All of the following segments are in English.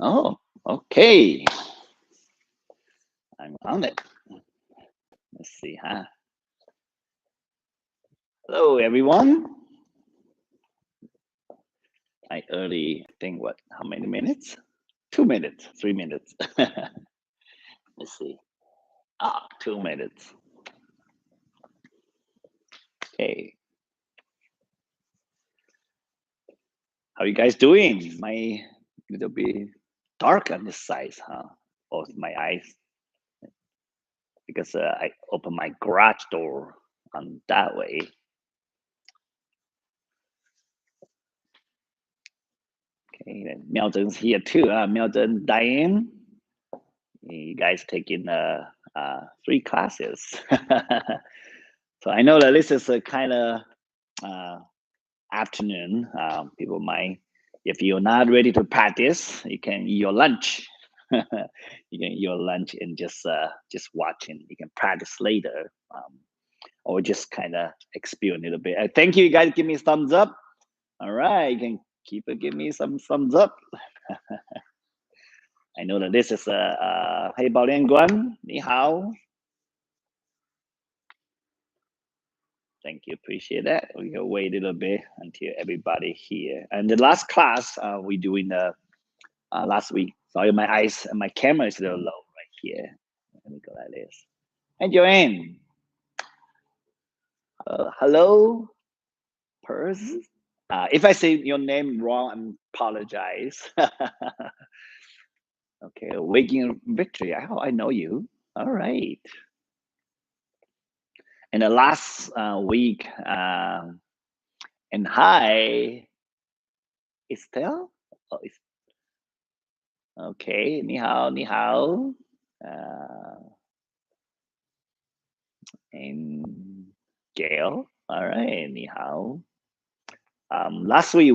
Oh, okay. I'm on it. Let's see, huh? Hello, everyone. I early think what? How many minutes? 2 minutes, 3 minutes. Let's see. 2 minutes. Okay. How you guys doing? My little bit dark on this side, huh? Both my eyes, because I open my garage door on that way. Okay, then Miao Zhen's here too. Miao Zhen, Diane, you guys taking 3 classes. So I know that this is a kind of afternoon. People might, if you're not ready to practice, you can eat your lunch. You can eat your lunch and just watching. You can practice later, or just kind of experience a little bit. Thank you, guys. Give me a thumbs up. All right, you can keep it. Give me some thumbs up. I know that this is Hey Ba Duan Jin, ni hao. Thank you, appreciate that. We can wait a little bit until everybody here. And the last class we doing last week. Sorry, my eyes and my camera is a little low right here. Let me go like this. Hey, Joanne. Hello, Purse. If I say your name wrong, I apologize. Okay, Waking Victory. I know you. All right. And the last week, and hi, Estelle. Oh, okay, ni hao, ni hao. And Gail. All right, ni hao. Last week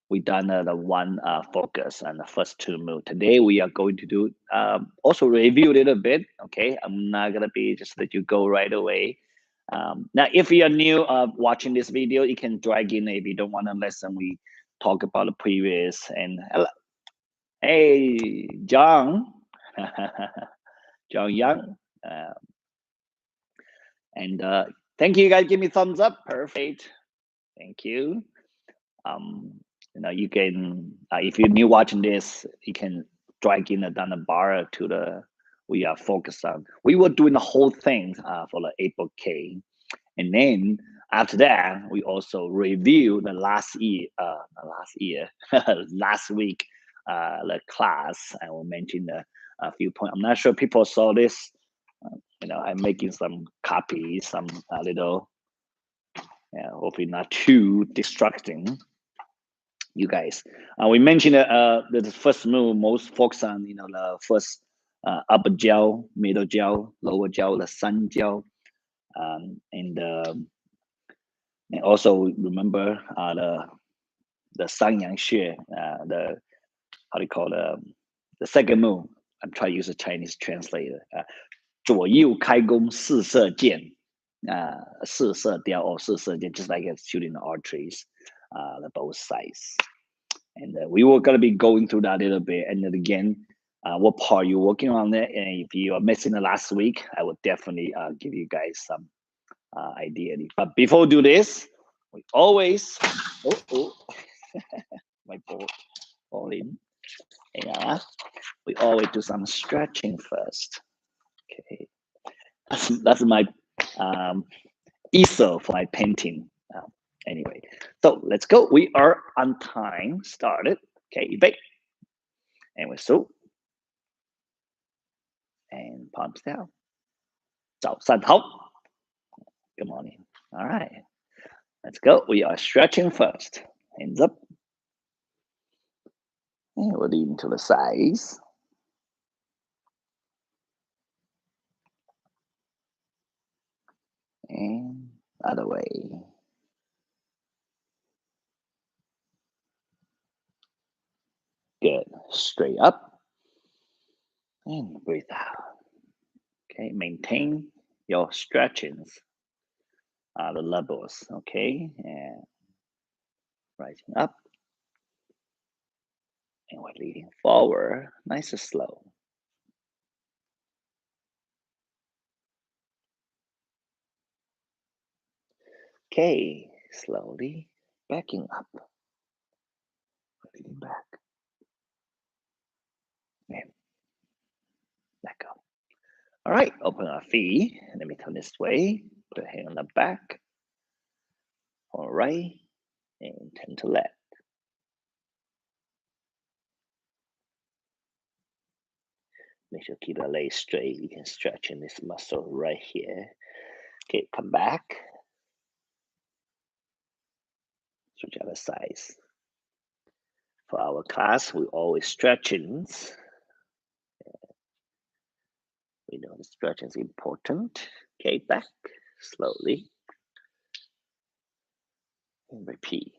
we done the one focus and the first 2 move. Today we are going to do also review a little bit. Okay, I'm not gonna be just let you go right away. Now, if you are new watching this video, you can drag in if you don't want to listen. We talk about the previous and hey, John, John Young, and thank you guys. Give me thumbs up. Perfect. Thank you. You can if you're new watching this, you can drag in down the bar to the we are focused on. We were doing the whole thing for the April K, and then after that, we also review the last last week, the class. I will mention a few points. I'm not sure people saw this. I'm making some copies, some little, hopefully not too distracting. You guys, we mentioned the first move most focus on, the first upper gel, middle gel, lower gel, the sun gel, and also remember the Sang Yang Xue, the how do you call the second move. I'm trying to use a Chinese translator. 左右开弓四射箭，四射雕 or 四射箭, just like shooting the archeries, the both sides. And we were gonna be going through that a little bit. And then again, what part you're working on it, and if you are missing the last week, I will definitely give you guys some idea. But before we do this, we always my board falling. Yeah, we always do some stretching first. Okay, that's my easel for my painting. Anyway, so let's go. We are on time. Started. Okay, 预备 and we so and palms down. 早上好. Good morning. All right, let's go. We are stretching first. Hands up. And we'll lean to the sides. And other way. Good. Straight up. And breathe out. Okay, maintain your stretchings. The levels. Okay, and rising up. And we're leaning forward, nice and slow. Okay, slowly backing up. Leaning back. And let go. All right, open our feet. Let me turn this way. Put a hand on the back. All right, and turn to left. Make sure to keep the leg straight. You can stretch in this muscle right here. Okay, come back. Switch other sides. For our class, we always stretching. We know the stretching is important. Okay, back slowly. And repeat.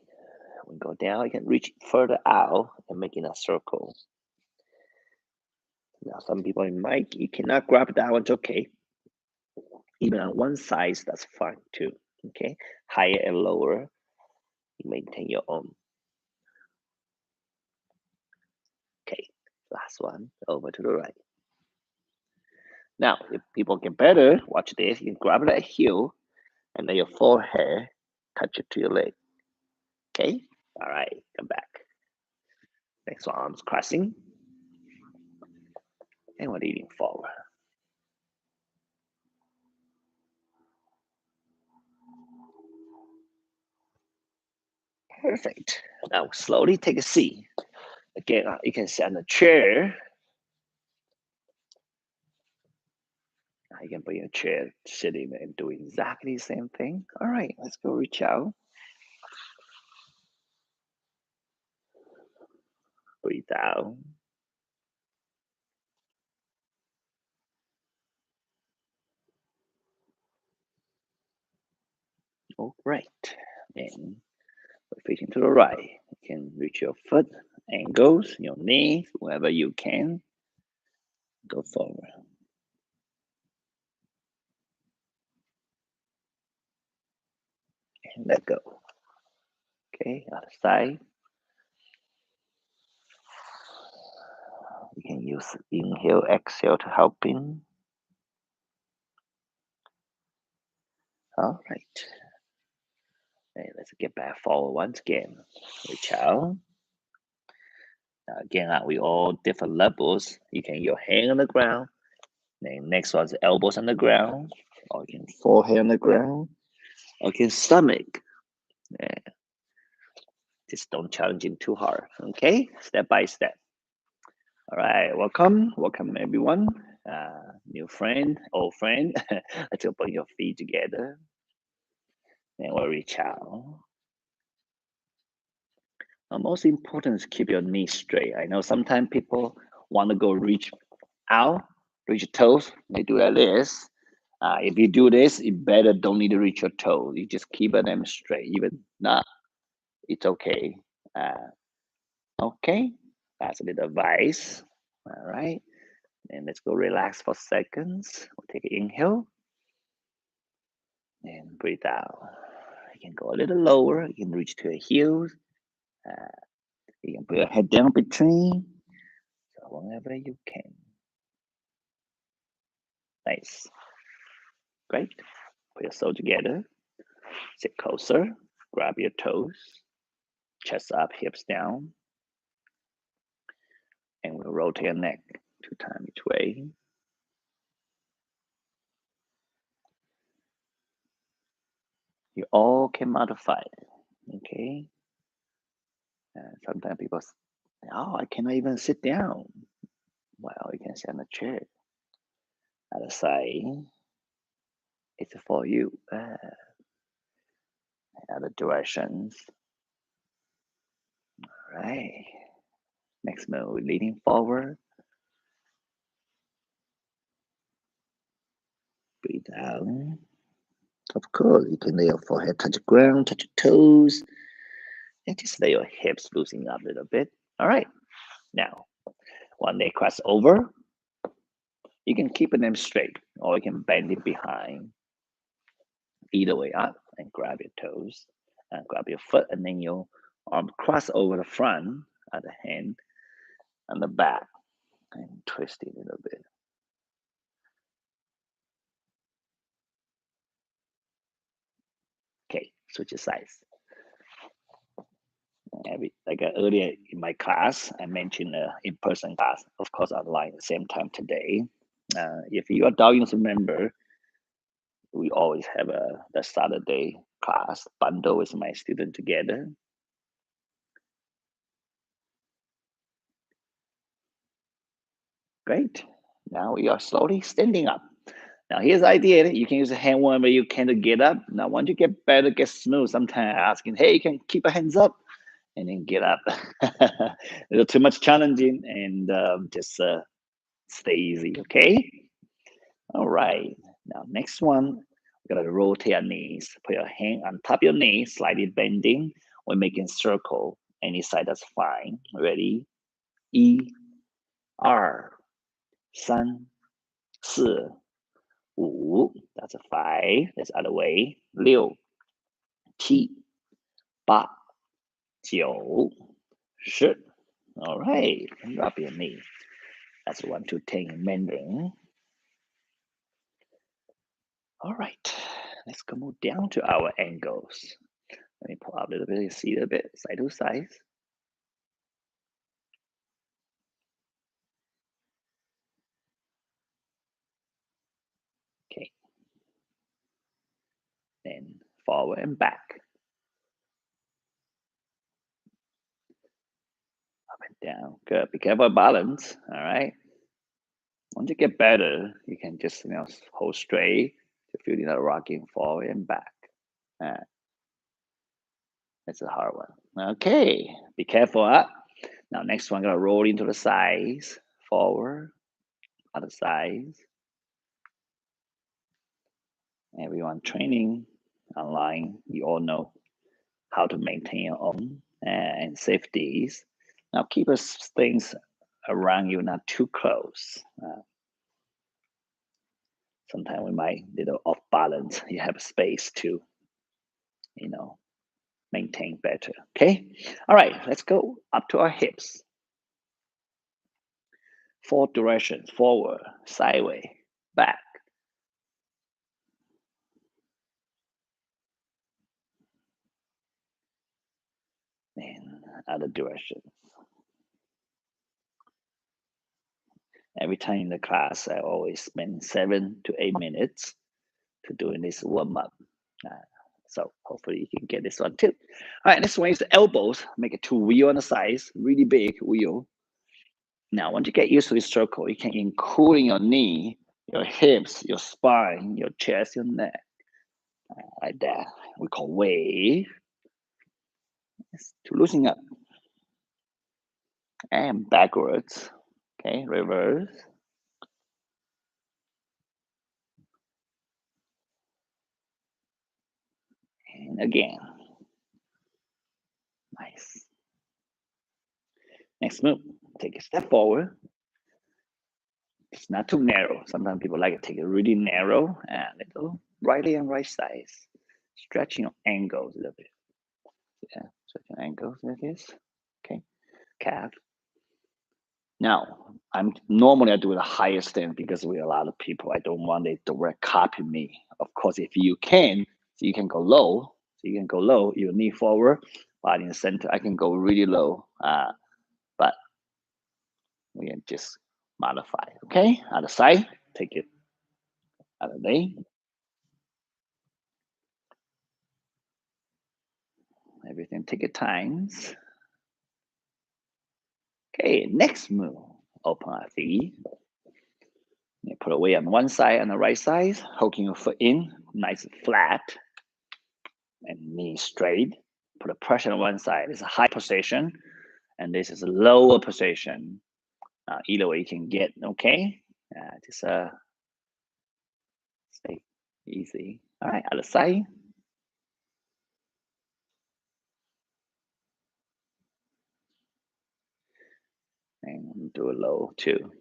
When we go down, you can reach further out and making a circle. Now, some people in mic, you cannot grab that one, it's okay. Even on one side, that's fine too. Okay, higher and lower, you maintain your own. Okay, last one, over to the right. Now, if people get better, watch this. You can grab that heel and then your forehead touch it to your leg. Okay, all right, come back. Next one, arms crossing. And we're leaning forward. Perfect. Now, slowly take a seat. Again, you can sit on the chair. You can bring your chair sitting and do exactly the same thing. All right, let's go reach out. Breathe out. All right. And we're facing to the right. You can reach your foot, ankles, your knees, wherever you can. Go forward. And let go. Okay, other side. You can use inhale, exhale to help in. All right. And let's get back forward once again. Reach out. Now again, we all different levels. You can your hand on the ground. Then next one's elbows on the ground. Or you can forehead on the ground. Or you can stomach. Yeah. Just don't challenge him too hard. Okay, step by step. All right, welcome everyone. New friend, old friend. Let's open your feet together. And we'll reach out. Most important is keep your knees straight. I know sometimes people want to go reach out, reach your toes. They do like this. If you do this, you better don't need to reach your toes. You just keep them straight. Even not, it's okay. Okay, that's a little advice. All right, and let's go relax for seconds. We'll take an inhale and breathe out. You can go a little lower. You can reach to your heels. You can put your head down between. So whenever you can. Nice. Great. Put your soul together. Sit closer. Grab your toes. Chest up, hips down. And we'll rotate your neck 2 times each way. You all can modify it. Okay. Sometimes people say, oh, I cannot even sit down. Well, you can sit on a chair. Other side, it's for you. Other directions. All right. Next move, leaning forward. Breathe out. Of course, you can lay your forehead, touch the ground, touch your toes, and just lay your hips loosening up a little bit. All right. Now, one leg cross over. You can keep them straight, or you can bend it behind. Either way up and grab your toes and grab your foot, and then your arm cross over the front of the hand. on the back and twist it a little bit. Okay, switch the size. Like earlier in my class, I mentioned in-person class, of course, online at the same time today. If you are Dow member, we always have the Saturday class bundle with my student together. Great. Now we are slowly standing up. Now here's the idea. You can use a hand warmer, you can get up. Now once you get better, get smooth, sometimes asking, hey, you can keep your hands up and then get up. A little too much challenging and just stay easy, okay? All right. Now next one, we're gonna rotate our knees. Put your hand on top of your knee, slightly bending. We're making circle. Any side that's fine. Ready? 1、2、3、4、5. That's a 5. That's the other way. 6、7、8、9、10. All right. Drop your knee. That's 1, 2, 10 in Mandarin. All right. Let's go move down to our angles. Let me pull up a little bit. You see a bit side to side. Okay. Then forward and back. Up and down. Good. Be careful of balance. All right. Once you get better, you can just hold straight to feel that rocking forward and back. That's a hard one. Okay. Be careful. Now next one, gonna roll into the sides. Forward. Other sides. Everyone training online, you all know how to maintain your own and safeties. Now keep things around you not too close. Sometimes we might little off balance. You have space to, maintain better. Okay. All right. Let's go up to our hips. 4 directions: forward, sideways, back. And other directions. Every time in the class, I always spend 7 to 8 minutes to doing this warm up. So hopefully you can get this one too. All right, this one is the elbows. Make it 2 wheel on the sides, really big wheel. Now, once you get used to this circle, you can include your knee, your hips, your spine, your chest, your neck, like that. We call wave. To loosen up. And backwards. Okay, reverse. And again. Nice. Next move. Take a step forward. It's not too narrow. Sometimes people like to take it really narrow and little righty and right sides. Stretching your ankles a little bit. Yeah, stretching ankles like this. Okay. Calf. Now, I do the higher stand because we are a lot of people. I don't want they direct copy me. Of course, if you can, so you can go low. So you can go low, your knee forward, body in the center. I can go really low, but we can just modify. Okay, other side, take it out of the way. Everything take your times. Okay, next move. Open our feet. You put a weight on one side and the right side, hooking your foot in, nice and flat, and knee straight. Put a pressure on one side. It's a high position, and this is a lower position. Either way you can get, okay? Just stay easy. All right, other side. And do a low too.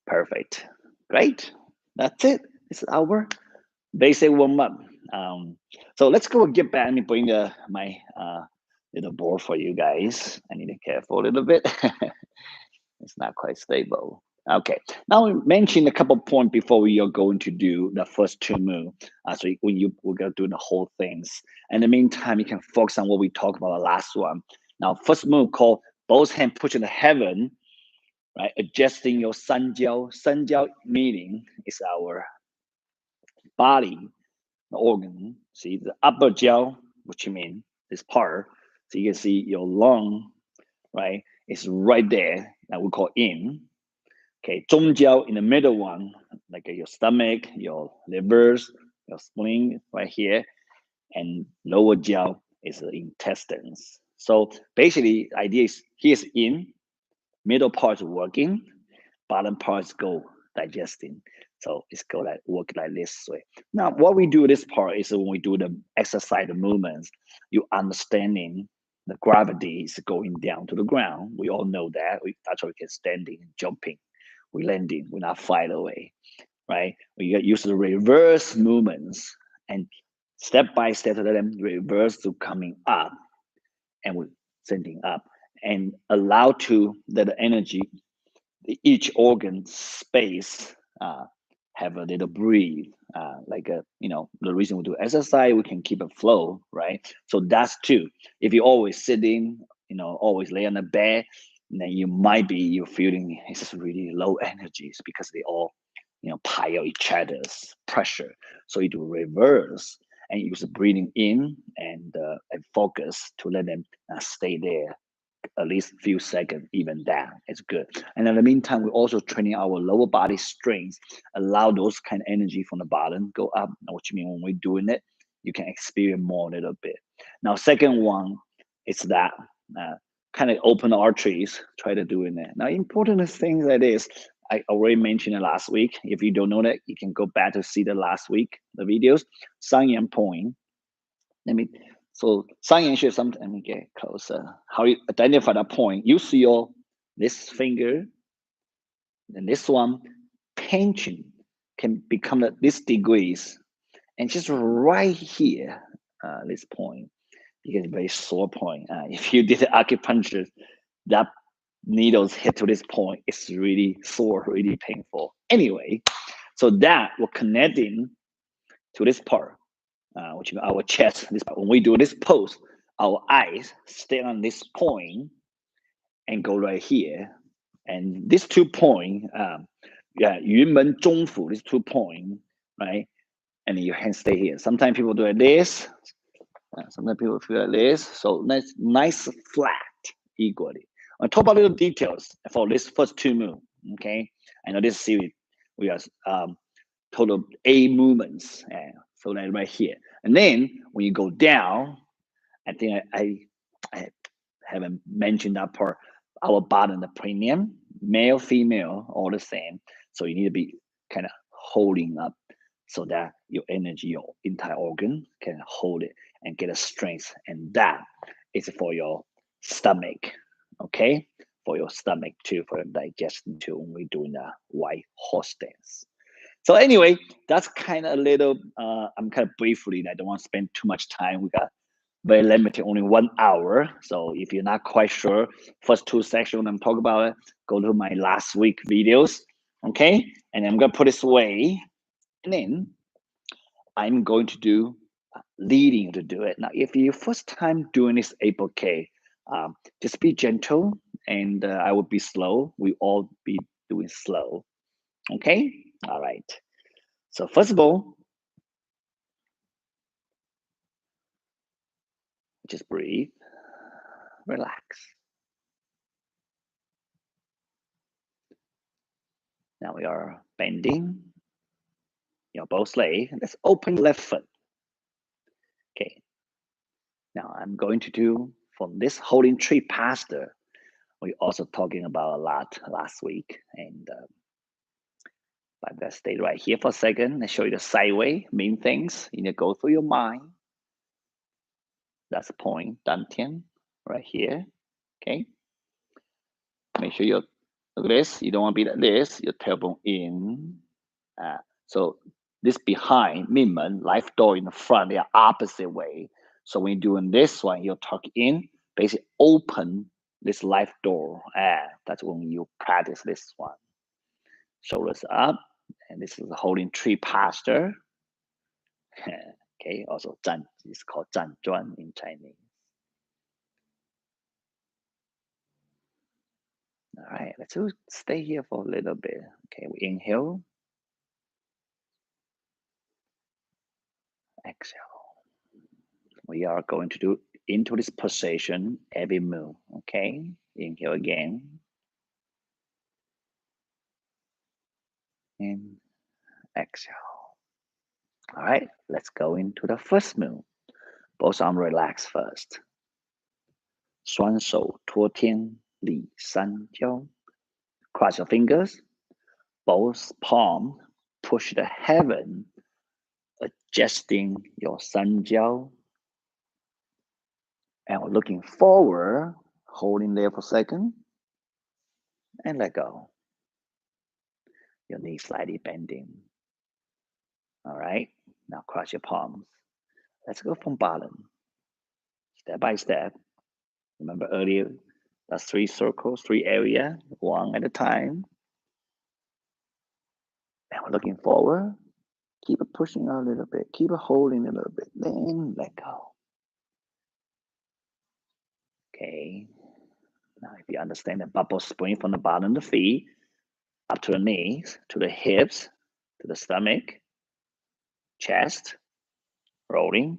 Perfect. Great. That's it. This is our basic warm up. So let's go and get back. Let me bring my little board for you guys. I need to be careful a little bit. It's not quite stable. Okay, now we mentioned a couple points before we are going to do the first two move. So we're gonna do the whole things. In the meantime, you can focus on what we talked about the last one. Now, first move called both hands push in the heaven, right? Adjusting your sanjiao. Sanjiao meaning is our body, the organ. See the upper jiao, which you mean this part. So you can see your lung, right? It's right there that we call in. Okay, 中焦 in the middle one, like your stomach, your livers, your spleen right here, and lower jiao is the intestines. So basically, the idea is here's in, middle part is working, bottom parts go digesting. So it's go like work like this way. Now, what we do this part is when we do the exercise, the movements, you understanding the gravity is going down to the ground. We all know that. That's why we can standing and jumping. We landing, we're not flying away, right? We get used to the reverse movements and step by step let them reverse to coming up and we're sending up and allow to let the energy, each organ space have a little breathe. Like the reason we do exercise, we can keep a flow, right? So that's two. If you're always sitting, always lay on the bed, then you're feeling it's just really low energies because they all pile each other's pressure. So you do reverse and use the breathing in and focus to let them stay there at least a few seconds, even that is good. And in the meantime, we're also training our lower body strength, allow those kind of energy from the bottom go up. Now, what you mean when we're doing it, you can experience more a little bit. Now, second one is that kind of open arteries, try to do in there. Now, important thing that is, I already mentioned it last week. If you don't know that, you can go back to see the last week, the videos. Sangyang point. Let me so 三眼穴 something let me get closer. How you identify that point? You see this finger and this one pinching can become this degrees and just right here, this point, because very sore point. If you did acupuncture, that needles hit to this point, it's really sore, really painful. Anyway, so that we're connecting to this part. Which is our chest. This when we do this pose, our eyes stay on this point and go right here. And these 2 points, Yunmen Zhongfu, these 2 points, right? And your hands stay here. Sometimes people do like this. Sometimes people feel like this. So nice flat equally. I'll talk about little details for this first 2 moves. Okay, I know this series we are total 8 movements. So that right here. And then when you go down, I think I haven't mentioned that part. Our bottom, the premium, male, female, all the same. So you need to be kind of holding up so that your energy, your entire organ can hold it and get a strength. And that is for your stomach, okay? For your stomach too, for your digestion too, when we're doing the white horse dance. So anyway, that's kind of a little, I'm kind of briefly, I don't want to spend too much time. We got very limited, only 1 hour. So if you're not quite sure, first 2 sections I'm talking about it, go to my last week videos, okay? And I'm gonna put this away, and then I'm going to do leading to do it. Now, if you're first time doing this APK, just be gentle, and I will be slow. We all be doing slow, okay? All right. So first of all, just breathe, relax. Now we are bending your both legs. Let's open left foot. Okay. Now I'm going to do from this holding tree pastor. We also talking about a lot last week, and I'm gonna stay right here for a second and show you the sideway main things. You need to go through your mind. That's the point, Dantian, right here. Okay. Make sure you look at this. You don't want to be like this. Your tailbone in. So this behind, Minmen, life door in the front, they are opposite way. So when you're doing this one, you'll tuck in basically open this life door. That's when you practice this one. Shoulders up, and this is the holding tree posture. Okay, also Zhan is called Zhan Zhuan in Chinese. All right, let's stay here for a little bit. Okay, we inhale, exhale. We are going to do into this position every move. Okay, inhale again, and exhale. All right, let's go into the first move. Both arms relax first. 双手托天理三焦. Cross your fingers. Both palms push the heaven, adjusting your 三焦. And we're looking forward, holding there for a second, and let go. Your knees slightly bending. All right, now cross your palms. Let's go from bottom, step by step. Remember earlier, that's 3 circles, 3 areas, one at a time. And we're looking forward. Keep it pushing a little bit. Keep it holding a little bit. Then let go. Okay. Now, if you understand the bubble spring from the bottom of the feet up to the knees, to the hips, to the stomach, chest, rolling,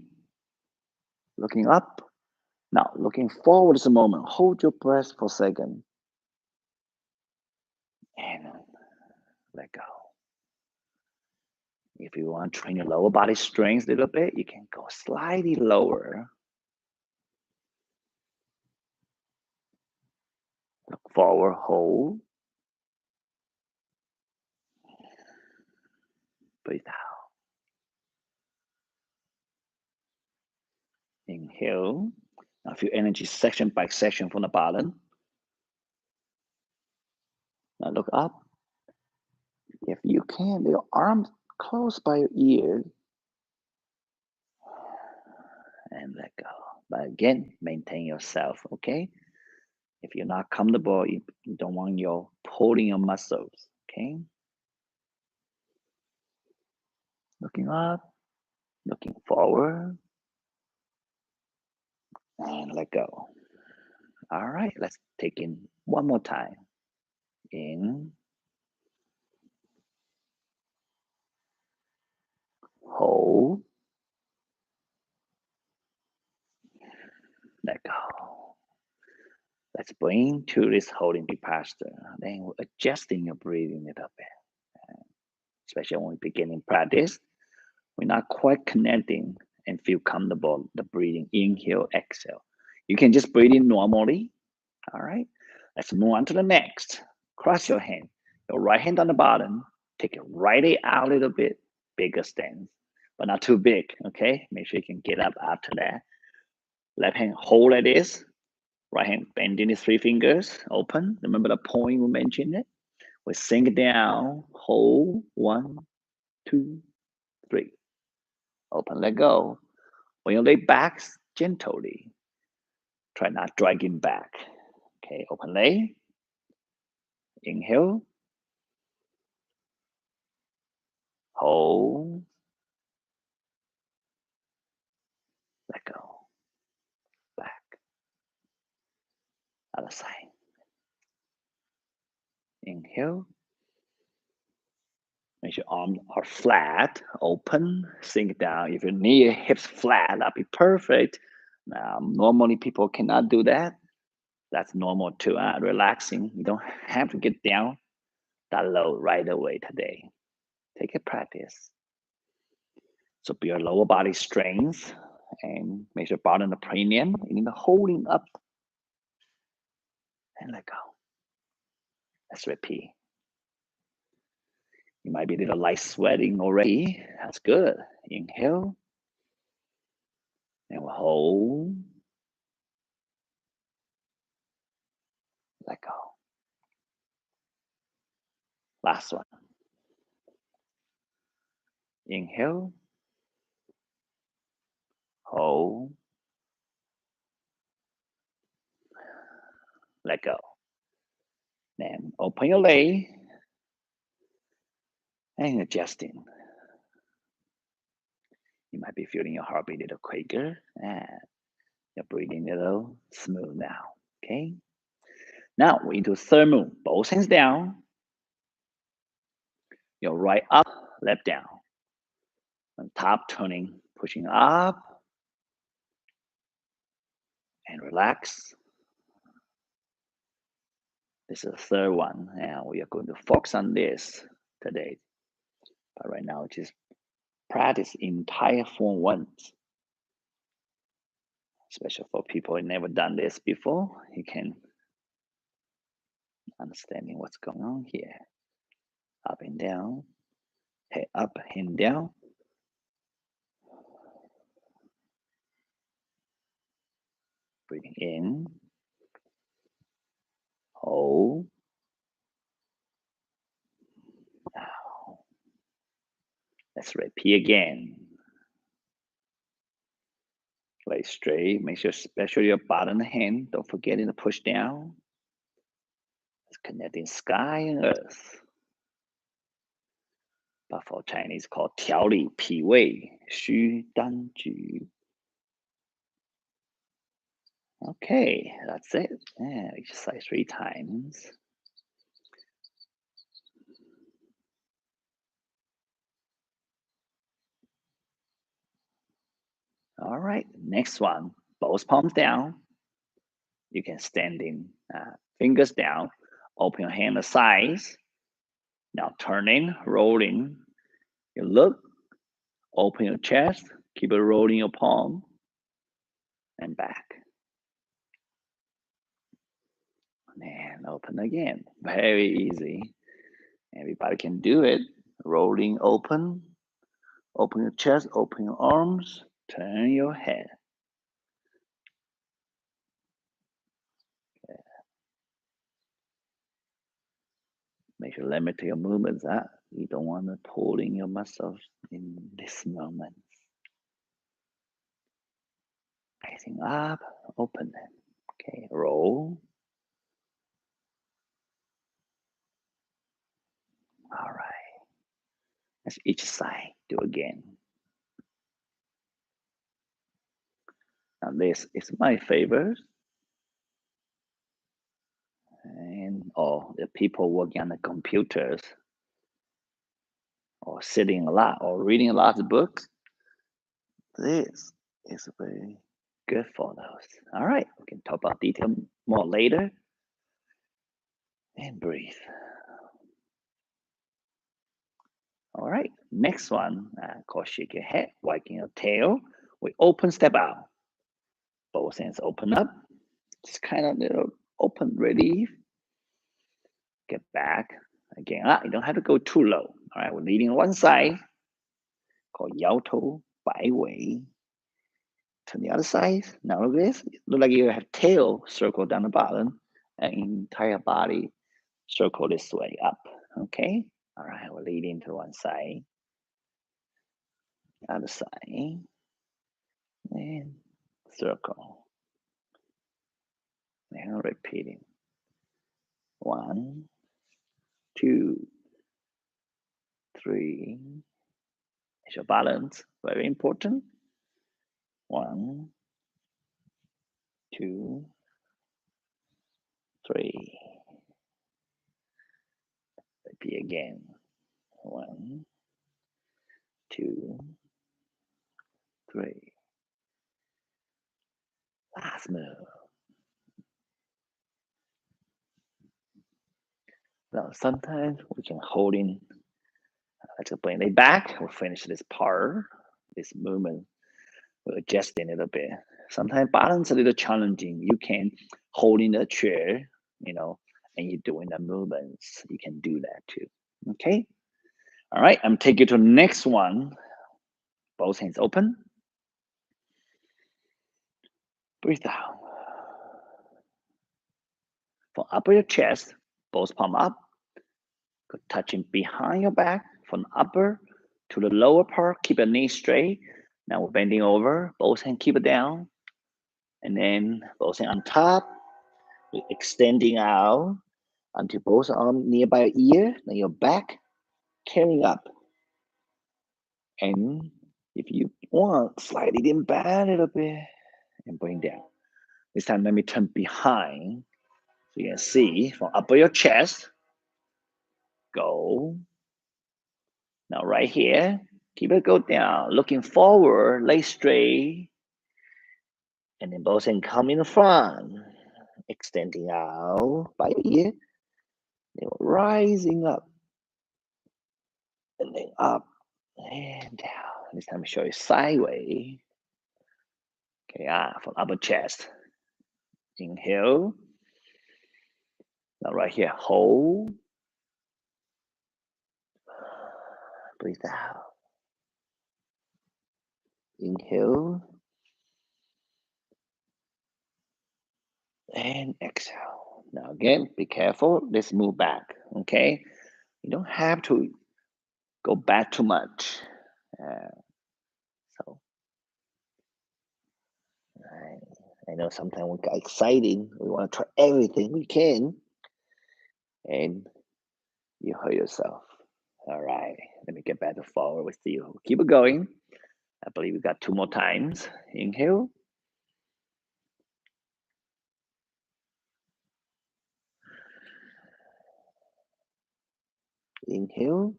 looking up. Now, looking forward is a moment. Hold your breath for a second. And let go. If you want to train your lower body strength a little bit, you can go slightly lower. Look forward, hold. Breathe out. Inhale. Now feel energy section by section from the bottom. Now look up. If you can, your arms close by your ear. And let go. But again, maintain yourself, okay? If you're not comfortable, you don't want your pulling your muscles, okay? Looking up, looking forward, and let go. All right, let's take in one more time. In, hold, let go. Let's bring to this holding posture. Then we're adjusting your breathing a little bit. Especially when we begin in practice, we're not quite connecting and feel comfortable the breathing, inhale, exhale. You can just breathe in normally. All right, let's move on to the next. Cross your hand, your right hand on the bottom, take it right out a little bit, bigger stance, but not too big, okay? Make sure you can get up after that. Left hand hold like this, right hand bending the 3 fingers, open. Remember the point we mentioned it? We sink down, hold, 1, 2, 3. Open, let go. When you lay back gently, try not dragging back. Okay, open lay. Inhale. Hold. Let go. Back. Other side. Inhale. Make sure arms are flat, open, sink down. If your knee, hips flat, that'd be perfect. Normally people cannot do that. That's normal too. Relaxing. You don't have to get down that low right away today. Take a practice. So build lower body strength and make sure bottom the cranium and the holding up and let go. Let's repeat. You might be a little light sweating already. That's good. Inhale. And we'll hold. Let go. Last one. Inhale. Hold. let go. Then open your leg and adjusting. You might be feeling your heartbeat a little quicker and your breathing a little smooth now. Okay. Now we're into third move. Both hands down. Your right up, left down. On top, turning, pushing up, and relax. This is the third one, and we are going to focus on this today. But right now, just practice entire form once. Especially for people who never done this before, you can understanding what's going on here. Up and down, head up and down. Breathing in, hold. Now, let's repeat again. Lay straight. Make sure, especially your bottom hand, don't forget to push down. It's connecting sky and earth. But for Chinese called 调理脾胃虚丹局. Okay, that's it. Yeah, exercise 3 times. All right, next one. Both palms down. You can stand in, fingers down. Open your hand to sides. Now turning, rolling. You look, open your chest. Keep it rolling your palm and back. And open again. Very easy. Everybody can do it. Rolling open. Open your chest, open your arms, turn your head. Okay. Make sure limit your movements. You don't want to pull in your muscles in this moment. Facing up, open it. Okay, roll. All right. Let's each side do again. Now this is my favorite. And the people working on the computers or sitting a lot or reading a lot of books. This is very good for those. All right, we can talk about detail more later. And breathe. All right, next one, called shake your head, wagging your tail. We open, step out. Both hands open up. Just kind of little open relief. Get back. Again, you don't have to go too low. All right, we're leading one side, called 摇头摆尾. To the other side. Now look at this. Look like you have tail circle down the bottom and entire body circle this way up. Okay. All right. We're leading to one side. Other side. And circle. And repeating. 1, 2, 3. It's your balance. Very important. 1, 2, 3. Repeat again. 1, 2, 3. Last move. Now sometimes we can hold in. Let's bring it back. We'll finish this part, this movement. We'll adjust it a little bit. Sometimes balance a little challenging. You can hold in the chair, and you're doing the movements. You can do that too. Okay. All right. I'm taking you to the next one. Both hands open. Breathe out. From upper your chest, both palm up. Touching behind your back from upper to the lower part. Keep your knees straight. Now we're bending over. Both hands keep it down. And then both hands on top. Extending out until both arms nearby your ear, then your back, carrying up. And if you want, slightly then back a little bit and bring down. This time, let me turn behind. So you can see from upper your chest, go. Now right here, keep it go down, looking forward, lay straight. And then both hands come in the front, extending out by your ear. Then rising up. And then up and down. This time, show you sideways. Okay, from upper chest. Inhale. Now right here, hold. Breathe out. Inhale. And exhale. Now again, be careful. Let's move back, okay? You don't have to go back too much. So, I know sometimes we get exciting. We want to try everything we can. And you hurt yourself. All right, let me get back to forward with you. Keep it going. I believe we got 2 more times. Inhale. Inhale.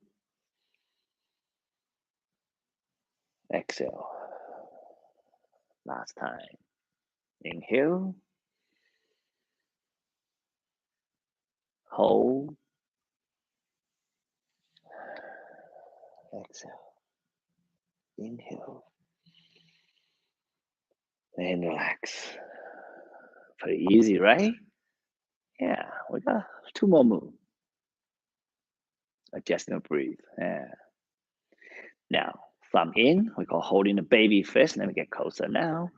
Exhale. Last time. Inhale. Hold. Exhale. Inhale. And relax. Pretty easy, right? Yeah, we got 2 more moves. Adjust and breathe. Yeah. Now, thumb in, we call holding the baby fist. Let me get closer now.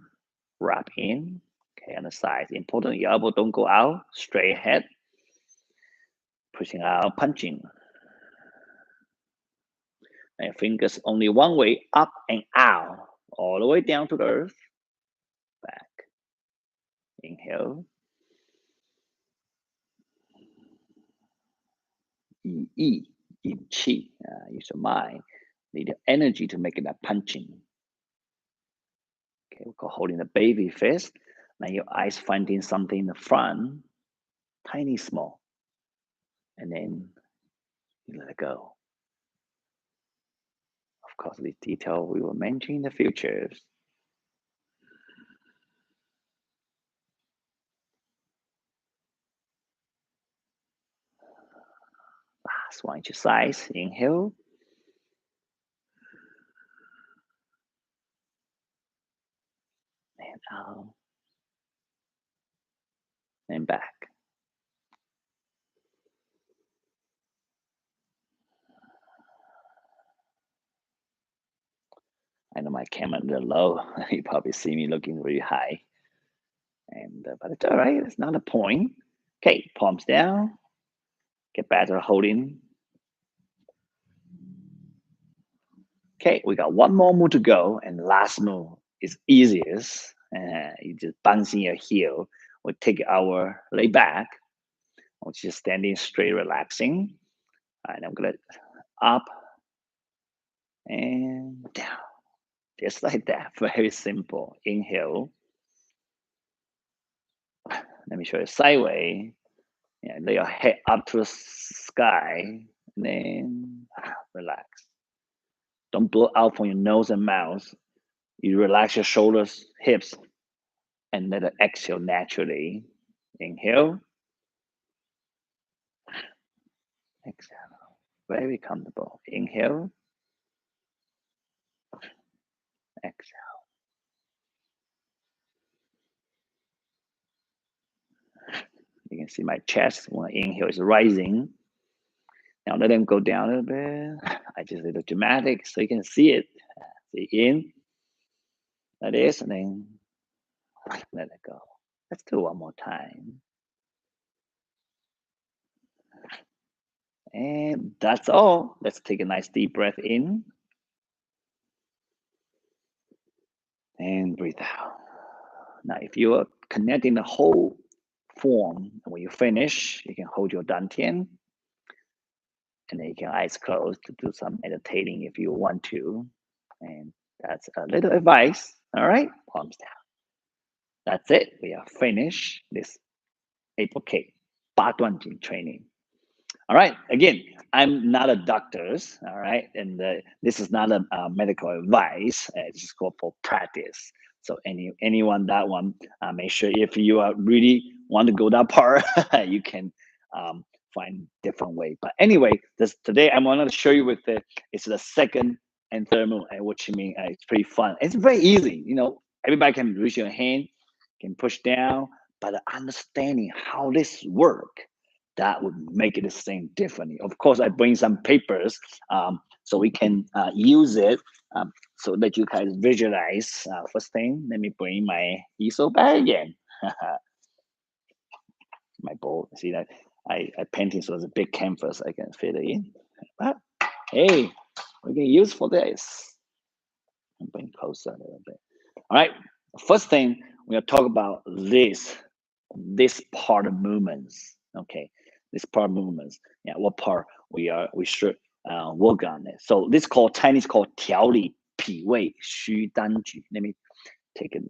Wrap in. Okay, on the sides. Important, your elbow don't go out. Straight ahead. Pushing out, punching. And fingers only one way, up and out. All the way down to the earth. Back. Inhale. Yi, Jin Qi. Use your mind. Need the energy to make it that punching. Okay, we call holding the baby fist. Now your eyes finding something in the front, tiny, small. And then you let it go. Of course, this detail we will mention in the future. Last one exercise. Inhale. And out. And back. I know my camera is low. You probably see me looking really high. And but it's all right. It's not a point. Okay, palms down. Get back to holding. Okay, we got 1 more move to go, and the last move is easiest. You just bouncing your heel. We take our lay back. We're just standing straight, relaxing. And I'm gonna up and down, just like that. Very simple. Inhale. Let me show you sideways. Yeah, lay your head up to the sky, and then relax. Don't blow out from your nose and mouth. You relax your shoulders, hips, and let it exhale naturally. Inhale. Exhale. Very comfortable. Inhale. Exhale. You can see my chest when I inhale is rising. Now let them go down a little bit. I just did a dramatic so you can see it. See in, that is, and then let it go. Let's do 1 more time. And that's all. Let's take a nice deep breath in. And breathe out. Now, if you are connecting the whole form. When you finish, you can hold your dantian, and then you can eyes closed to do some meditating if you want to. And that's a little advice. All right, palms down. That's it. We are finished this 8K Ba Duan Jin training. All right. Again, I'm not a doctor. All right, and this is not a medical advice. It's just called for practice. So anyone that one, make sure if you really want to go that part, you can find different way. But anyway, this today I wanted to show you with it's the second and third move, which means it's pretty fun. It's very easy. Everybody can raise your hand, can push down, but understanding how this work, that would make it the same differently. Of course, I bring some papers so we can use it so that you guys visualize. First thing, let me bring my easel back again. My bowl, see that I painted so it's a big canvas I can fit it in. But hey, we can use for this. I'm bring closer a little bit. All right, first thing we're gonna talk about this part of movements. Okay, this part of movements. Yeah, what part we should work on it. So this called Chinese called 调理脾胃虚单举. Let me take it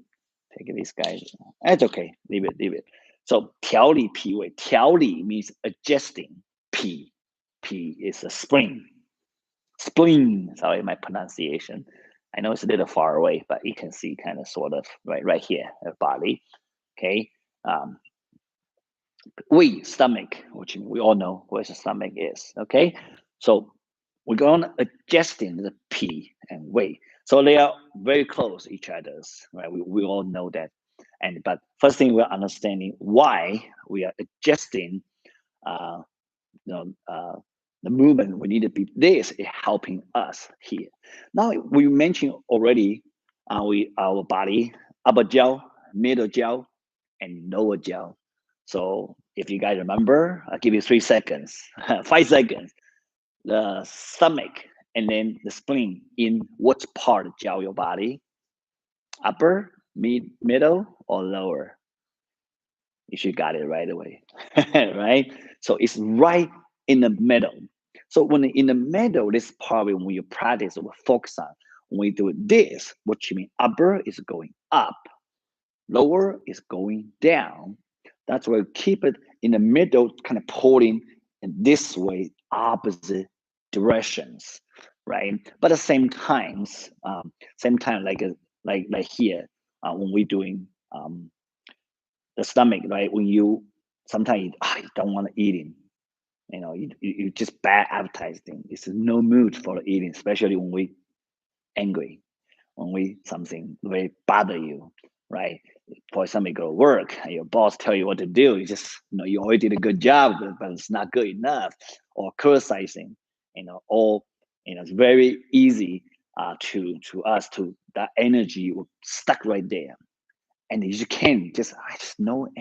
this guy. That's okay. Leave it. So 调理脾胃. 调理 means adjusting. 脾 is a spring. Spleen. Sorry, my pronunciation. I know it's a little far away, but you can see kind of sort of right here, the body. Okay. Stomach, which we all know where the stomach is. Okay. So we're going to adjusting the P and weight. So they are very close to each other's, right? We all know that. But first thing we're understanding why we are adjusting the movement. We need to be this is helping us here. Now we mentioned already our body, upper jaw, middle jaw, and lower jaw. So if you guys remember, I'll give you 3 seconds, 5 seconds. The stomach and then the spleen in what part of your body? Upper, middle, or lower? You should got it right away, right? So it's right in the middle. So when in the middle, this part when you practice or focus on, when we do this, what you mean upper is going up, lower is going down. That's why we keep it in the middle, kind of pulling in this way, opposite directions, right? But at the same time, like here, when we're doing the stomach, right? When you sometimes you don't want to eating, you just bad appetizing. It's no mood for eating, especially when we angry, when we something very bother you, right? For example, you go to work, and your boss tell you what to do. You just you already did a good job, but it's not good enough, or criticizing, all it's very easy to us to that energy will stuck right there, and you can't just I just don't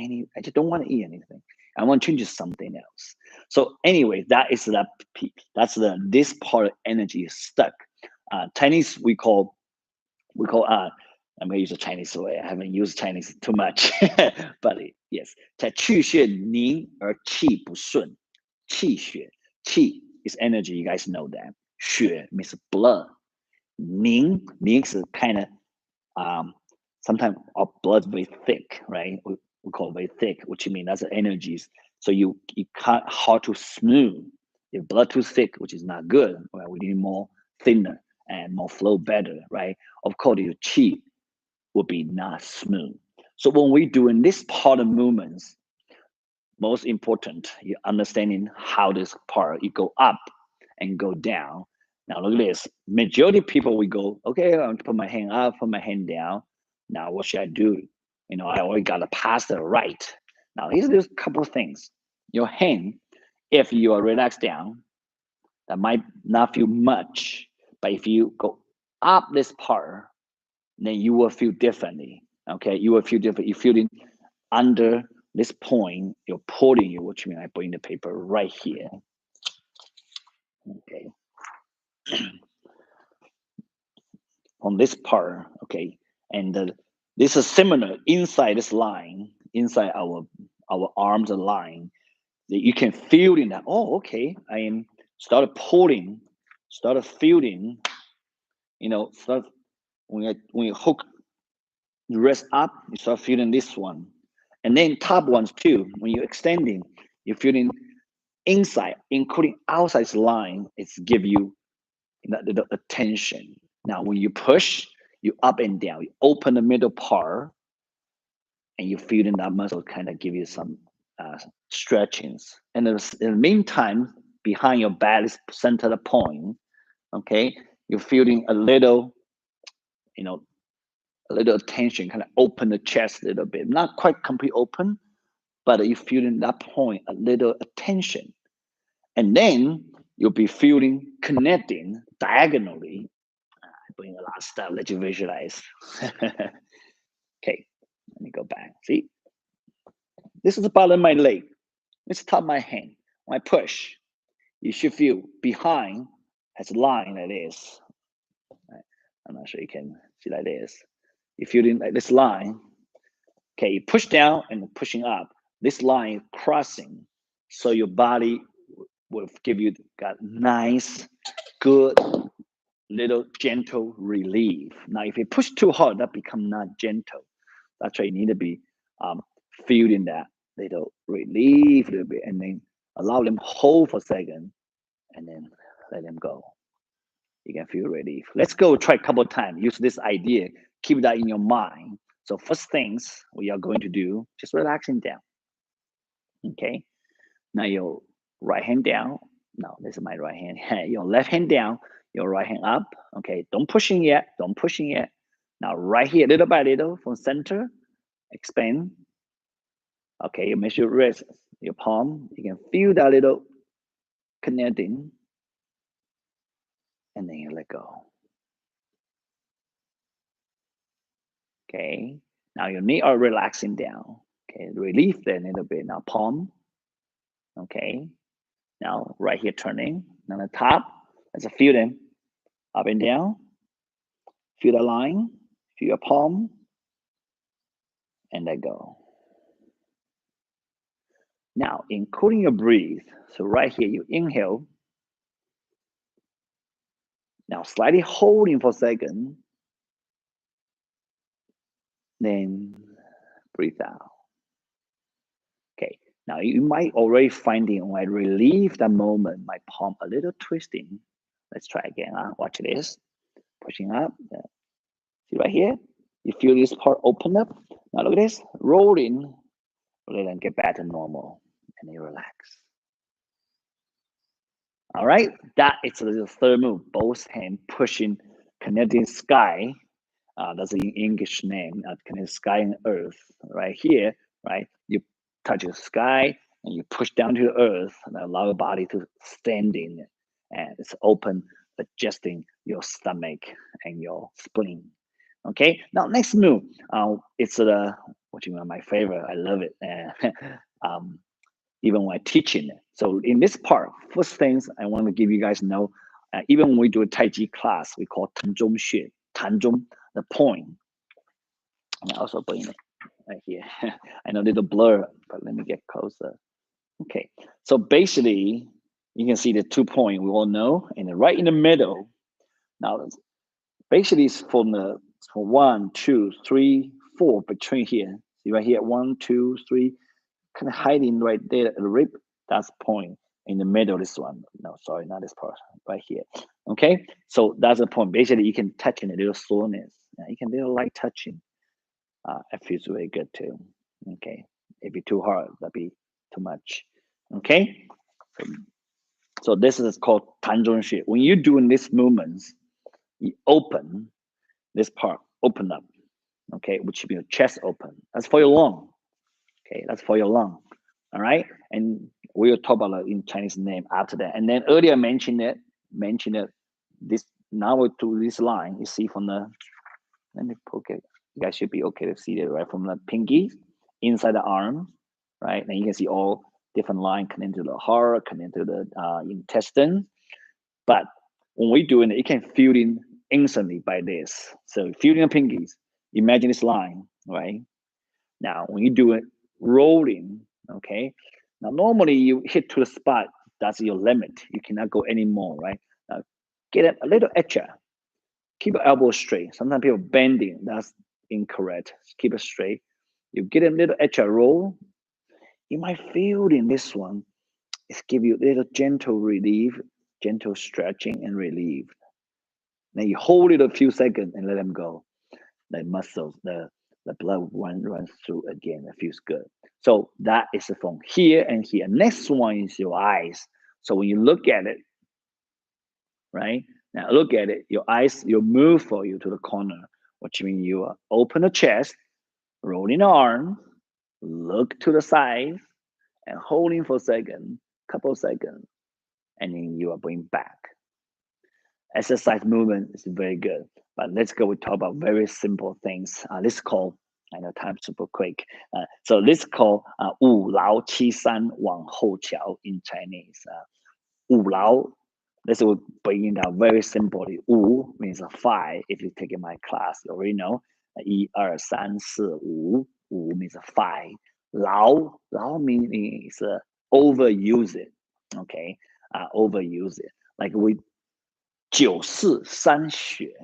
want to eat anything. I want to change to something else. So anyway, that's this part of energy is stuck. Chinese we call I'm going to use a Chinese way. I haven't used Chinese too much, but yes, 在气血凝而气不顺. 气血, qi is energy. You guys know that. 血 means blood. 凝 means kind of sometimes our blood very thick, right? We call it very thick, which means that's the energies. So you can't hard to smooth. If blood too thick, which is not good, right? We need more thinner and more flow better, right? Of course, your qi will be not smooth. So when we're doing this part of movements, most important, you understanding how this part, you go up and go down. Now look at this. Majority of people, we go, okay, I'm gonna put my hand up, put my hand down. Now what should I do? I already got to pass the right. Now here's a couple of things. Your hand, if you are relaxed down, that might not feel much, but if you go up this part, then you will feel differently. Okay, you will feel different. You feel it under this point, you're pulling you, which means I bring the paper right here. Okay. On this part, okay, and this is similar inside this line, inside our our arms aligned, that you can feel in that. Oh, okay. I am started pulling, started feeling. You know, start when you hook the wrist up, you start feeling this one, and then top ones too. When you're extending, you're feeling inside, including outside line. It's give you the tension. Now, when you push, you up and down. You open the middle part, and you feel in that muscle kind of give you some stretchings. And in the meantime, behind your back is center the point. Okay, you're feeling a little, you know, a little tension, kind of open the chest a little bit. Not quite complete open, but you feel in that point a little tension. And then you'll be feeling connecting diagonally. I bring a lot of stuff, let you visualize. Okay, let me go back. See, this is the bottom of my leg. This is top of my hand. When I push, you should feel behind has a line like this. Right? I'm not sure you can see like this. You feel in like this line. Okay, you push down and pushing up. This line crossing, so your body will give you got nice, good, little gentle relief. Now, if you push too hard, that become not gentle. That's why you need to be feeling that little relief a little bit, and then allow them hold for a second, and then let them go. You can feel relief. Let's go try a couple of times. Use this idea. Keep that in your mind. So first things we are going to do, just relaxing down. Okay. Now your right hand down. No, this is my right hand. Your left hand down, your right hand up. Okay. Don't pushing yet. Don't pushing yet. Now right here, little by little from center, expand. Okay. You measure your wrist, your palm. You can feel that little connecting. And then you let go. Okay. Now your knee are relaxing down. Okay. Relief there a little bit. Now palm. Okay. Now right here turning. Now the top. Let's feel them up and down. Feel the line. Feel your palm. And let go. Now, including your breathe. So right here, you inhale. Now slightly holding for a second. Then breathe out. Okay. Now you might already finding when I relieve that moment, my palm a little twisting. Let's try again. Watch this. Pushing up. See right here? You feel this part open up. Now look at this. Rolling. Let them get back to normal. And you relax. All right. That is the third move. Both hands pushing, connecting sky. That's the English name. Connecting sky and earth. Right here. Right. You touch the sky and you push down to the earth and allow your body to stand in, and it's open, adjusting your stomach and your spleen. Okay, now next move, it's what you know, my favorite. I love it. Even when teaching it. So in this part, first things I want to give you guys know, even when we do a Tai Chi class, we call Tan Zhong Xue, Tan Zhong, the point. And I also bring it right here. I know a little blur, but let me get closer. Okay, so basically, you can see the 2 point we all know, and then right in the middle. Now, basically, it's from 1, 2, 3, 4 between here. See right here, 1, 2, 3, kind of hiding right there at the rib. That's point in the middle. This one. No, sorry, not this part. Right here. Okay, so that's the point. Basically, you can touch in a little soreness. You can little light touching. It feels very good too. Okay, if it's too hard, that'd be too much. Okay, so this is called Tan Zhong Xue. When you're doing these movements, you open this part, open up. Okay, which should be your chest open. That's for your lung. Okay, that's for your lung. All right, and we'll talk about it in Chinese name after that. And then earlier I mentioned it. This now we do this line. You see from the. Let me poke it. You guys should be okay to see it right from the pinky inside the arm, right? And you can see all different lines connected to the heart, connected to the intestine. But when we're doing it, you can feel it instantly by this. So feeling the pinkies, imagine this line, right? Now, when you do it rolling, Okay. Now, normally you hit to the spot. That's your limit. You cannot go anymore, right? Now, get it a little extra. Keep your elbow straight. Sometimes people bending. That's incorrect. Keep it straight. You get a little extra roll. You might feel in this one. It's give you a little gentle relief, gentle stretching and relief. Then you hold it a few seconds and let them go. The muscles, the blood runs through again. It feels good. So that is from here and here. Next one is your eyes. So when you look at it, right? Now look at it. Your eyes, you move for you to the corner, which means you open the chest, rolling the arm, look to the side, and holding for a second, couple of seconds, and then you are bring back. Exercise movement is very good. But let's go. We talk about very simple things. Let's call. I know time super quick. So let's call 五劳七三往后桥 in Chinese. 五劳. Let's bring it down very simply. 五 means five. If you take in my class, you already know. 一二三四五. 五 means five. 劳 means overuse it. Okay, overuse it. Like we 九四三学.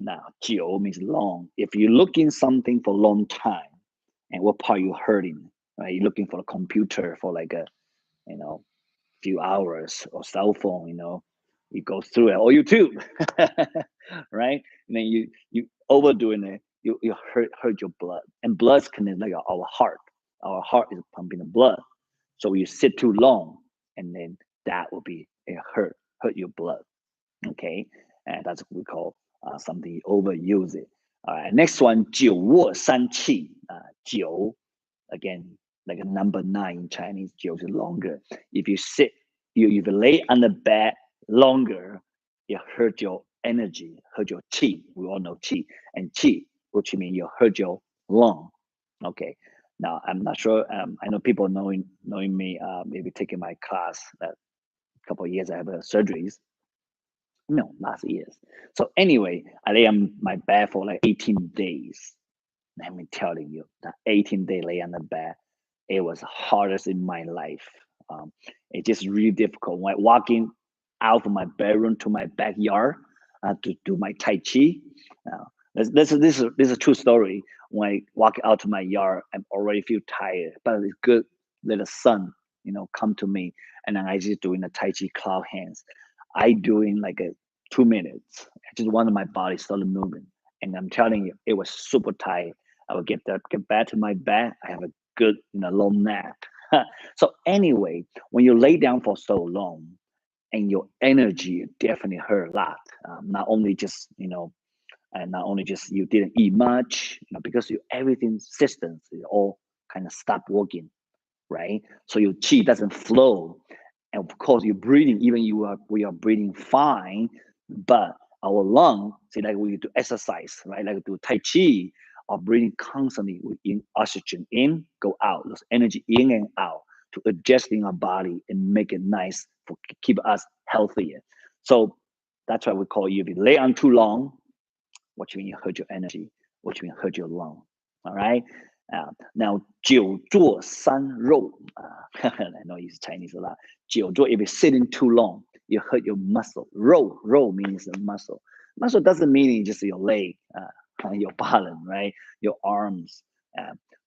Now, 九 means long. If you're looking something for a long time, and what part you hurting, right? You're looking for a computer for like a, few hours or cell phone, you go through it or YouTube, right? And then you overdoing it, you hurt your blood, and blood's connected like our heart. Our heart is pumping the blood, so you sit too long, and then that will be a hurt your blood. Okay, and that's what we call something overuse it. All right, next one, 久卧三气. 久, again, like a number nine in Chinese, 久 is longer. If you sit, if you lay on the bed longer, it hurt your energy, hurt your qi. We all know qi. And qi, which means you hurt your lung. Okay. Now, I'm not sure. I know people knowing me, maybe taking my class a couple of years, I have surgeries. No, last years. So anyway, I lay on my bed for like 18 days. Let me telling you, that 18-day lay on the bed, it was hardest in my life. It's just really difficult. When walking out of my bedroom to my backyard to do my Tai Chi. This is a true story. When I walk out to my yard, I already feel tired, but it's good that the sun, come to me, and then I just doing the Tai Chi cloud hands. I doing like a 2 minutes. I just wanted my body started moving, and I'm telling you, it was super tight. I would get back to my bed. I have a good, long nap. So anyway, when you lay down for so long, and your energy definitely hurt a lot. Not only just and not only just you didn't eat much, because everything systems all kind of stop working, right? So your chi doesn't flow, and of course you're breathing. Even we are breathing fine, but our lung, say like we do exercise, right? Like we do Tai Chi, are breathing constantly with oxygen in, go out, those energy in and out to adjusting our body and make it nice for keep us healthier. So that's why we call you. If you lay on too long, which means you hurt your energy, which means hurt your lung. All right. Now, 久坐三肉. I know it's Chinese a lot. 久坐, if you're sitting too long, you hurt your muscle. Rou means the muscle. Muscle doesn't mean just your leg, your bottom, right? Your arms.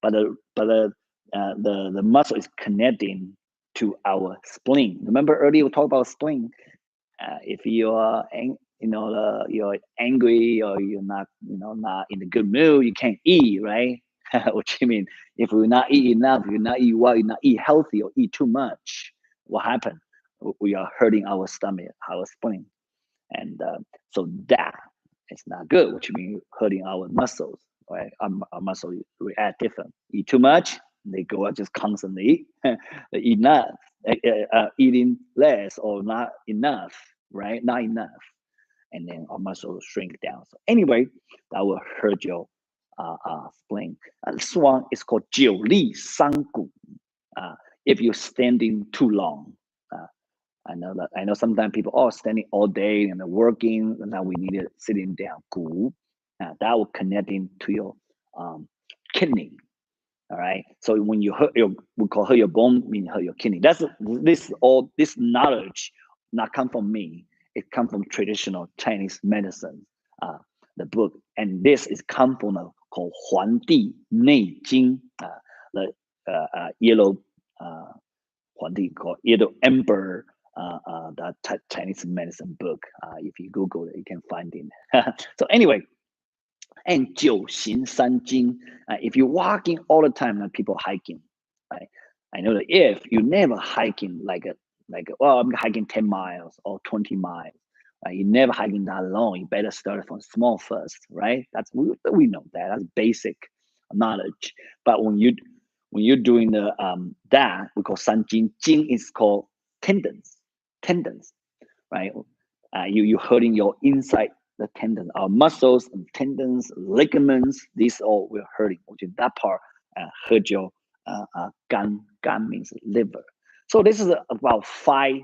But the muscle is connecting to our spleen. Remember earlier we talked about spleen. If you are you're angry or you're not not in a good mood, you can't eat, right? Which I mean, if we not eat enough, you not eat well, you not eat healthy or eat too much, what happened? We are hurting our stomach, our spleen, and so that is not good. Which means hurting our muscles, right? Our muscles react different. Eat too much, they go out just constantly. They eat not, eating less or not enough, right? Not enough, and then our muscles shrink down. So anyway, that will hurt your spleen. This one is called 久立三股. If you're standing too long, I know sometimes people are standing all day and they're working, and now we need it sitting down. 骨, that will connect into your kidney. All right. So when you hurt your, we call hurt your bone, mean hurt your kidney. That's this knowledge not come from me. It come from traditional Chinese medicine, uh, the book, and this is come from a called 黄帝内经, the yellow uh, 皇帝 called yellow emperor. That Chinese medicine book. If you Google it, you can find it. So anyway, and 九行三经. If you're walking all the time, like people hiking, right? I know that if you never hiking well, I'm hiking 10 miles or 20 miles, you never hiking that long. You better start from small first, right? We know that. That's basic knowledge. But when you're doing the that we call 三经. Jing is called tendons, right? You hurting your inside the tendon, our muscles and tendons, ligaments, these all will hurting. Which is that part hurt your gan means liver. So this is about 5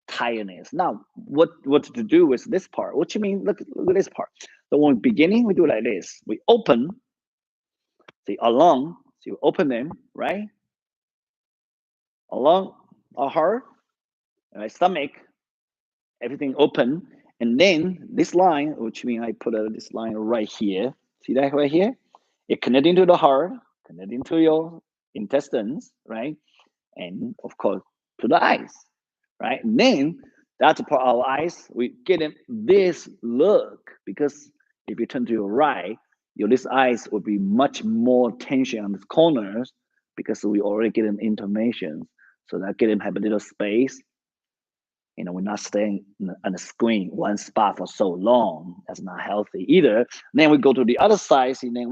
tiredness. Now, what to do with this part? What you mean? Look at this part. So when beginning, we do like this. We open, see along. So you open them, right? Along our heart, right? Stomach, everything open, and then this line, which means I put this line right here. See that right here? It connecting to the heart, connecting to your intestines, right? And of course to the eyes, right? And then that's the part of our eyes. We get them this look because if you turn to your right, your this eyes will be much more tension on the corners because we already get them information. So that get them have a little space. We're not staying on the screen one spot for so long. That's not healthy either. And then we go to the other side, and then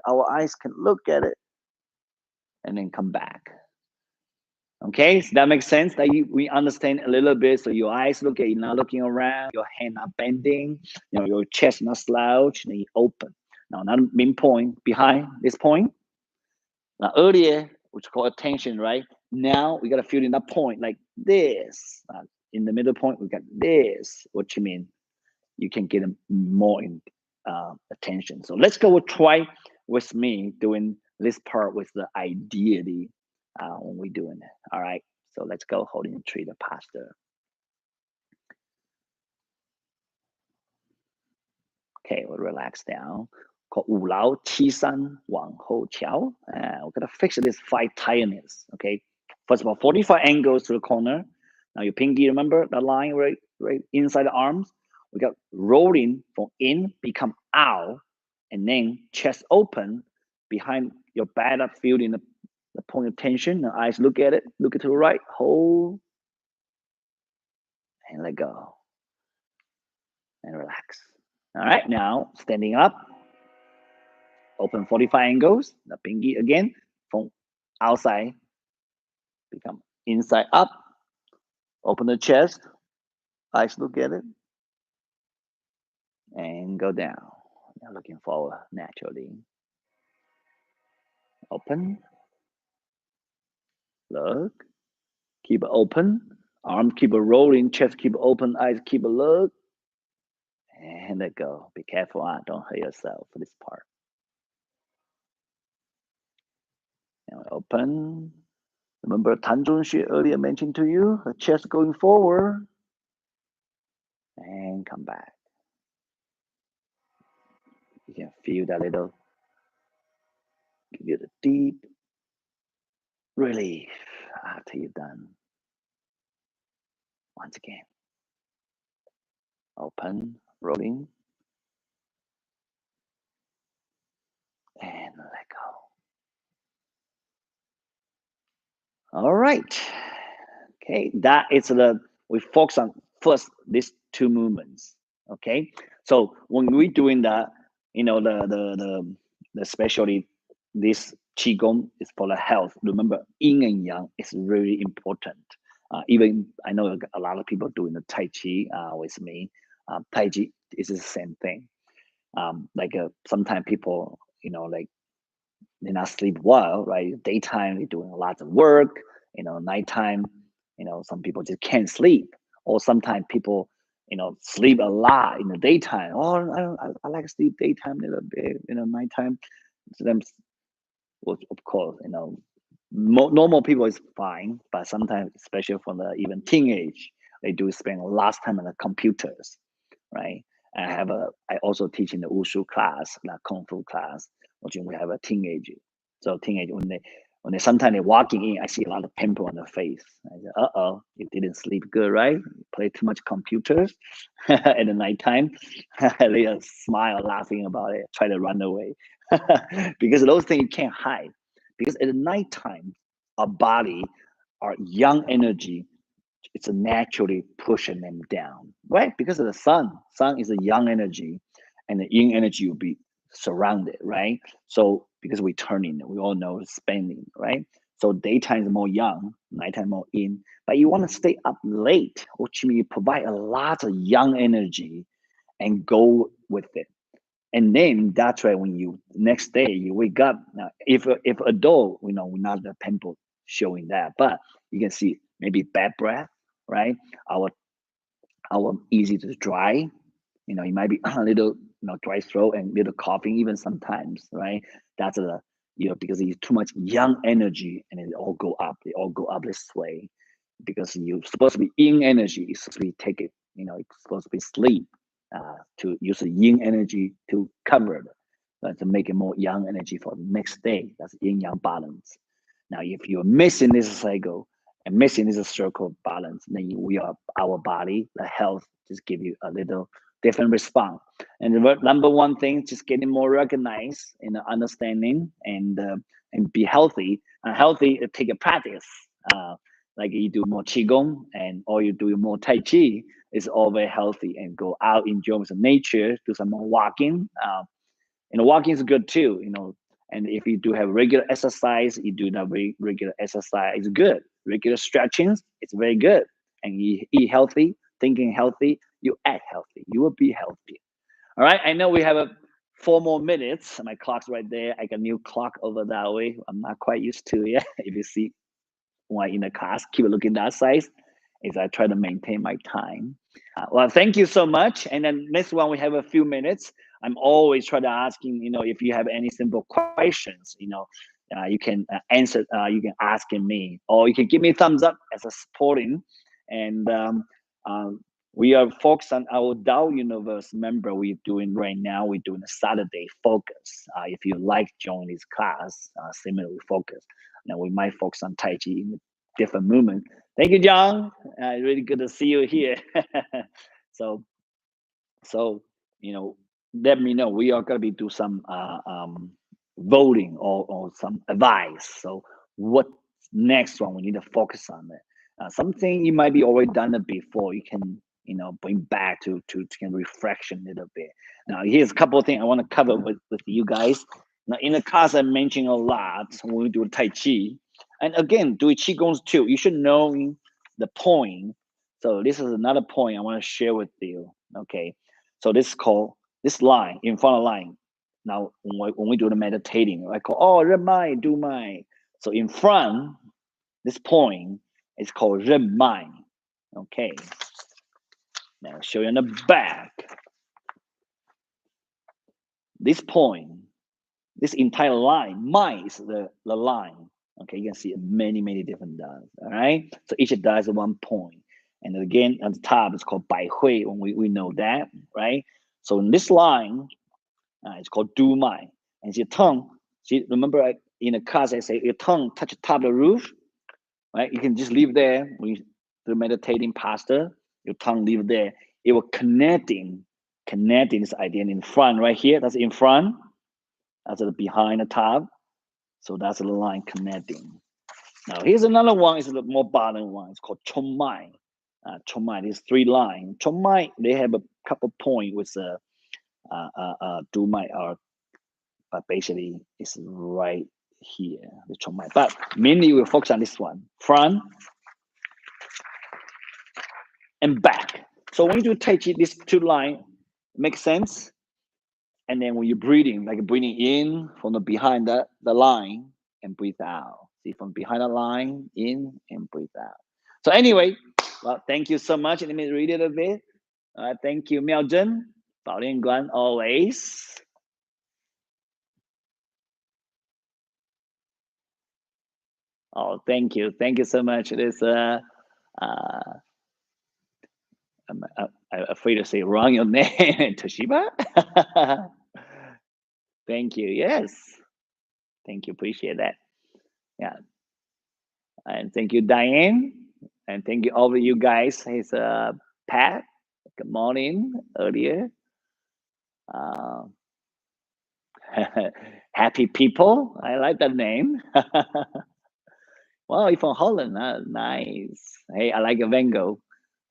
our eyes can look at it and then come back. Okay, so that makes sense that we understand a little bit. So your eyes look at, you're not looking around, your hand not bending, your chest not slouched, and you open. Now, another main point behind this point. Now, earlier, which called attention, right? Now we got to fill in that point like this. In the middle point, we got this. What you mean? You can get more in attention. So let's go try with me doing this part with the ideally when we're doing it. All right. So let's go holding the tree, the posture. Okay, we'll relax down. Called 五劳七三往后瞧. We're gonna fix this 5 tiredness. Okay. First of all, 45 angles to the corner. Now your pinky, remember the line right inside the arms? We got rolling from in, become out, and then chest open behind your back up, feeling the point of tension. The eyes look at it, look to the right, hold, and let go. And relax. All right, now standing up, open 45 angles, the pinky again, from outside, become inside up, open the chest, eyes look at it, and go down. Now looking forward naturally. Open, look, keep it open, arm keep it rolling, chest keep it open, eyes keep it look, and let go. Be careful, don't hurt yourself for this part. Now open. Remember Tan Zhongxue earlier mentioned to you, the chest going forward, and come back. You can feel that little, give you the deep relief after you're done. Once again, open, rolling, and let go. All right. Okay, that is we focus on first these 2 movements. Okay, so when we're doing that, the especially this qigong is for the health. Remember, yin and yang is really important. Even I know a lot of people doing the tai chi with me. Tai chi is the same thing. Sometimes people, like they not sleep well, right? Daytime they're doing a lot of work. Nighttime, some people just can't sleep, or sometimes people, sleep a lot in the daytime. Oh, I like to sleep daytime a little bit, nighttime. So them Which of course, normal people is fine, but sometimes, especially for the even teenage, they do spend a lot of time on the computers, right? I also teach in the wushu class, like kung fu class, which we have a teenager. So teenage when they sometimes they're walking in, I see a lot of pimple on their face. I say, oh, you didn't sleep good, right? You play too much computers at the nighttime. They just smile, laughing about it, try to run away. Because those things you can't hide. Because at the nighttime, our body, our young energy, it's naturally pushing them down, right? Because of the sun. Sun is a young energy, and the yin energy will be surrounded, right? So because we turning, we all know spending, right? So daytime is more young, nighttime more yin. But you want to stay up late, which means you provide a lot of young energy and go with it. And then that's why when you next day you wake up, now if adult, we're not the pimple showing that, but you can see maybe bad breath, right? Our easy to dry, it might be a little dry throat and little coughing even sometimes, right? That's a because it's too much young energy and they all go up this way because you're supposed to be in energy. It's supposed to be take it, it's supposed to be sleep, to use the yin energy to cover it, to make it more yang energy for the next day. That's yin yang balance. Now, if you're missing this cycle and missing this circle of balance, then our body, the health, just give you a little different response. And the number one thing, just getting more recognized in the understanding and be healthy. Healthy, take a practice. Like you do more qigong or you do more tai chi, it's all very healthy, and go out, enjoy some nature, do some more walking. Walking is good too. And if you do have regular exercise, you do not regular exercise, it's good. Regular stretching, it's very good. And you eat healthy, thinking healthy, you act healthy, you will be healthy. All right. I know we have 4 more minutes. My clock's right there. I got a new clock over that way. I'm not quite used to it. If you see why in the class, keep looking that size, is I try to maintain my time. Well, thank you so much. And then next one, we have a few minutes. I'm always trying to asking, if you have any simple questions, you can answer, you can ask me, or you can give me a thumbs up as a supporting. And we are focused on our Dao Universe member we're doing right now. We're doing a Saturday focus. If you like join this class, similarly focus. Now we might focus on Tai Chi in a different movement. Thank you, John. Really good to see you here. so, so let me know. We are gonna be do some voting or some advice. So, what next one we need to focus on it? Something you might be already done it before. You can bring back to can reflection a little bit. Now, here's a couple of things I want to cover with you guys. Now, in the class, I mentioned a lot when we do Tai Chi. And again, do Qigong too. You should know the point. So this is another point I want to share with you. Okay. So this is called this line in front of line. Now, when we do the meditating, I call, oh, Red Mai, do Mai. So in front, this point is called Red Mai. Okay. Now, I'll show you on the back. This point, this entire line, Mai is the line. Okay, you can see many different dots. All right, so each dot is 1 point, and again on the top it's called Bai Hui. When we know that, right? So in this line, it's called Du Mai, and your tongue. See, remember in the class I say your tongue touch the top of the roof, right? You can just leave there when you do meditating posture. Your tongue leave there. It will connecting this idea in front right here. That's in front. That's the behind the top. So that's the line connecting. Now here's another one. It's a little more bottom one. It's called Chong Mai. Chong Mai. There's 3 lines. Chong Mai. They have a couple point with Du Mai, but basically it's right here. The Chong Mai. But mainly we'll focus on this one. Front and back. So when you do Tai Chi, these 2 lines make sense. And then when you're breathing, like breathing in from the behind the line and breathe out. See, from behind the line, in and breathe out. So anyway, well, thank you so much. Let me read it a bit. Thank you, Miao Zhen. Bao Lian Guan, always. Oh, thank you so much. It is I'm afraid to say wrong your name, Toshiba. Thank you. Yes, thank you. Appreciate that. Yeah, and thank you, Diane, and thank you all of you guys. It's Pat. Good morning earlier. Uh, happy people. I like that name. Wow, you're from Holland. Nice. Hey, I like a Van Gogh.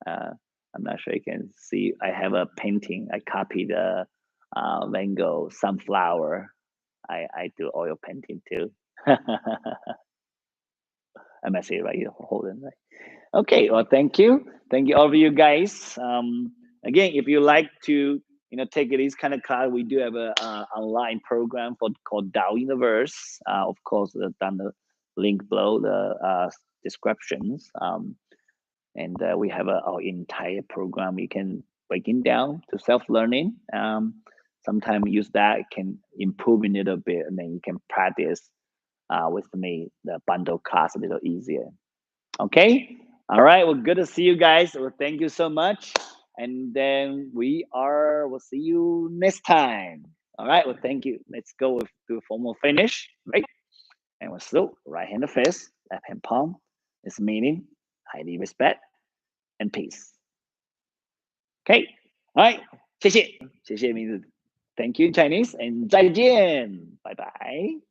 Uh, I'm not sure you can see. I have a painting. I copied the Van Gogh sunflower. I do oil painting too. I must say it right. You're Holland, right? Okay. Well, thank you all of you guys. Again, if you like to take these kind of class, we do have a online program called Dao Universe. Of course, down the link below the descriptions. And we have our entire program. You can break it down to self-learning. Sometimes use that can improve a little bit, and then you can practice with me the bundle class a little easier. Okay. All right. Well, good to see you guys. Well, thank you so much. And then we'll see you next time. All right. Well, thank you. Let's go with do a formal finish. Right. And we'll slow right hand to fist, left hand palm. It's meaning highly respect and peace. Okay. All right. 谢谢，谢谢名字。Thank you in Chinese and 再见，拜拜。